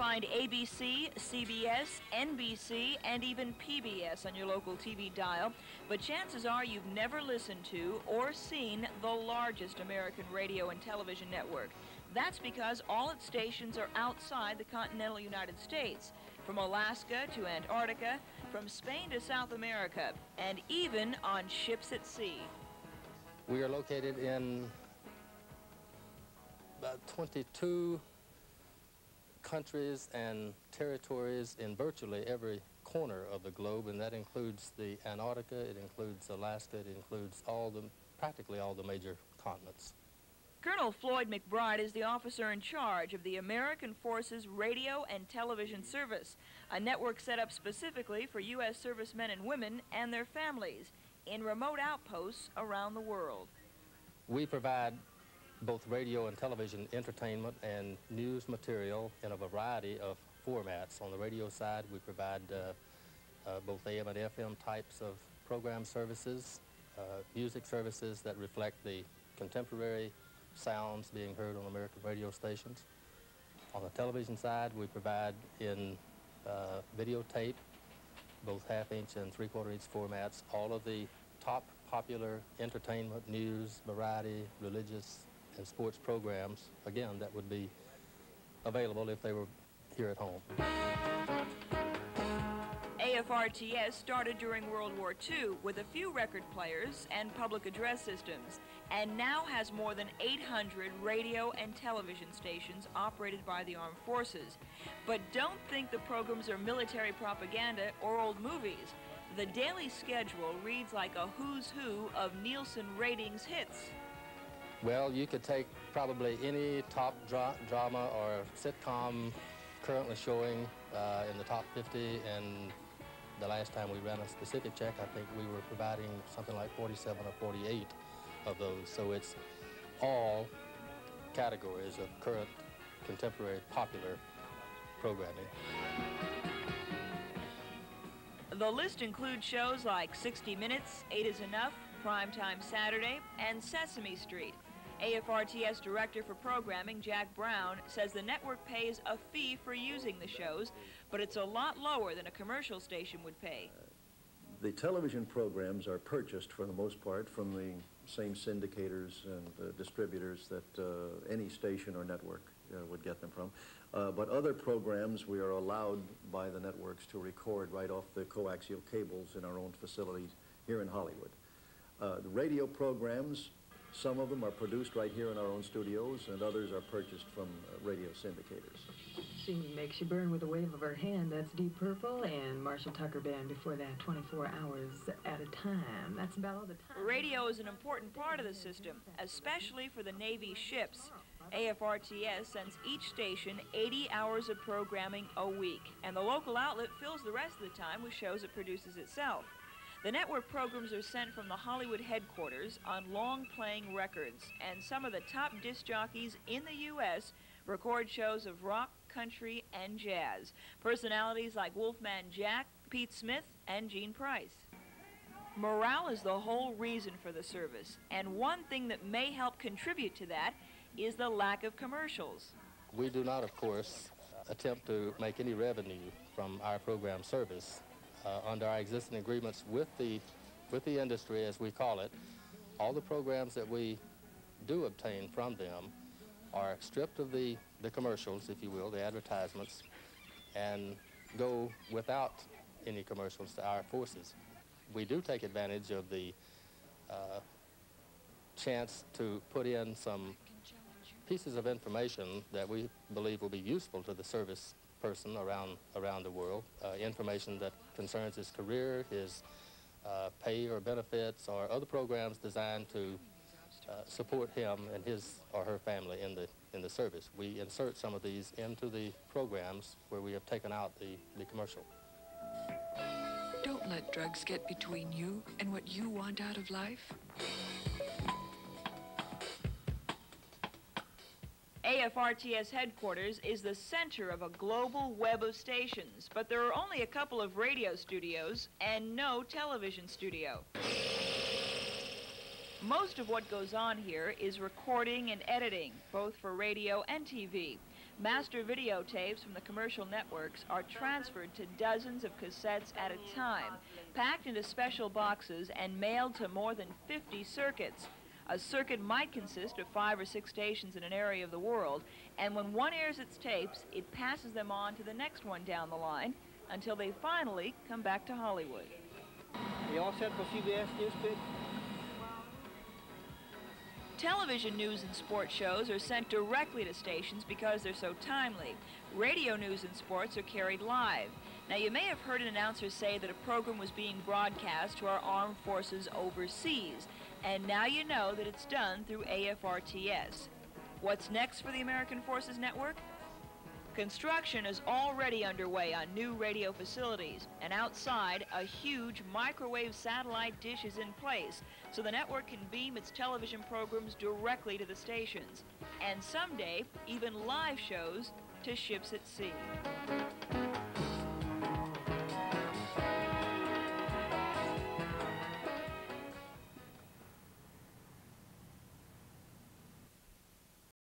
find ABC, CBS, NBC, and even PBS on your local TV dial, but chances are you've never listened to or seen the largest American radio and television network. That's because all its stations are outside the continental United States, from Alaska to Antarctica, from Spain to South America, and even on ships at sea. We are located in about 22 countries and territories in virtually every corner of the globe, and that includes the Antarctica, it includes Alaska, it includes practically all the major continents. Colonel Floyd McBride is the officer in charge of the American Forces Radio and Television Service, a network set up specifically for U.S. servicemen and women and their families in remote outposts around the world. We provide both radio and television entertainment and news material in a variety of formats. On the radio side, we provide both AM and FM types of program services, music services that reflect the contemporary sounds being heard on American radio stations. On the television side, we provide in videotape, both half-inch and three-quarter-inch formats, all of the top popular entertainment, news, variety, religious, and sports programs, again, that would be available if they were here at home. AFRTS started during World War II with a few record players and public address systems, and now has more than 800 radio and television stations operated by the armed forces. But don't think the programs are military propaganda or old movies. The daily schedule reads like a who's who of Nielsen ratings hits. Well, you could take probably any top drama or sitcom currently showing in the top 50, and the last time we ran a specific check, I think we were providing something like 47 or 48 of those. So it's all categories of current, contemporary, popular programming. The list includes shows like 60 Minutes, 8 is Enough, Primetime Saturday, and Sesame Street. AFRTS Director for Programming, Jack Brown, says the network pays a fee for using the shows, but it's a lot lower than a commercial station would pay. The television programs are purchased, for the most part, from the same syndicators and distributors that any station or network would get them from. But other programs we are allowed by the networks to record right off the coaxial cables in our own facilities here in Hollywood. The radio programs, some of them are produced right here in our own studios, and others are purchased from radio syndicators. She makes you burn with a wave of her hand. That's Deep Purple and Marshall Tucker Band before that, 24 hours at a time. That's about all the time. Radio is an important part of the system, especially for the Navy ships. AFRTS sends each station 80 hours of programming a week, and the local outlet fills the rest of the time with shows it produces itself. The network programs are sent from the Hollywood headquarters on long-playing records, and some of the top disc jockeys in the U.S. record shows of rock, country, and jazz. Personalities like Wolfman Jack, Pete Smith, and Gene Price. Morale is the whole reason for the service, and one thing that may help contribute to that is the lack of commercials. We do not, of course, attempt to make any revenue from our program service. Under our existing agreements with the industry, as we call it, all the programs that we do obtain from them are stripped of the commercials, if you will, the advertisements, and go without any commercials to our forces. We do take advantage of the chance to put in some pieces of information that we believe will be useful to the service person around the world, information that concerns his career, his pay or benefits, or other programs designed to support him and his or her family in the service. We insert some of these into the programs where we have taken out the commercial. Don't let drugs get between you and what you want out of life. AFRTS headquarters is the center of a global web of stations, but there are only a couple of radio studios and no television studio. Most of what goes on here is recording and editing, both for radio and TV. Master videotapes from the commercial networks are transferred to dozens of cassettes at a time, packed into special boxes and mailed to more than 50 circuits. A circuit might consist of 5 or 6 stations in an area of the world, and when one airs its tapes, it passes them on to the next one down the line until they finally come back to Hollywood. You all set for CBS Newspeak? Television news and sports shows are sent directly to stations because they're so timely. Radio news and sports are carried live. Now, you may have heard an announcer say that a program was being broadcast to our armed forces overseas, and now you know that it's done through AFRTS. What's next for the American Forces Network? Construction is already underway on new radio facilities, and outside, a huge microwave satellite dish is in place, so the network can beam its television programs directly to the stations, and someday, even live shows to ships at sea.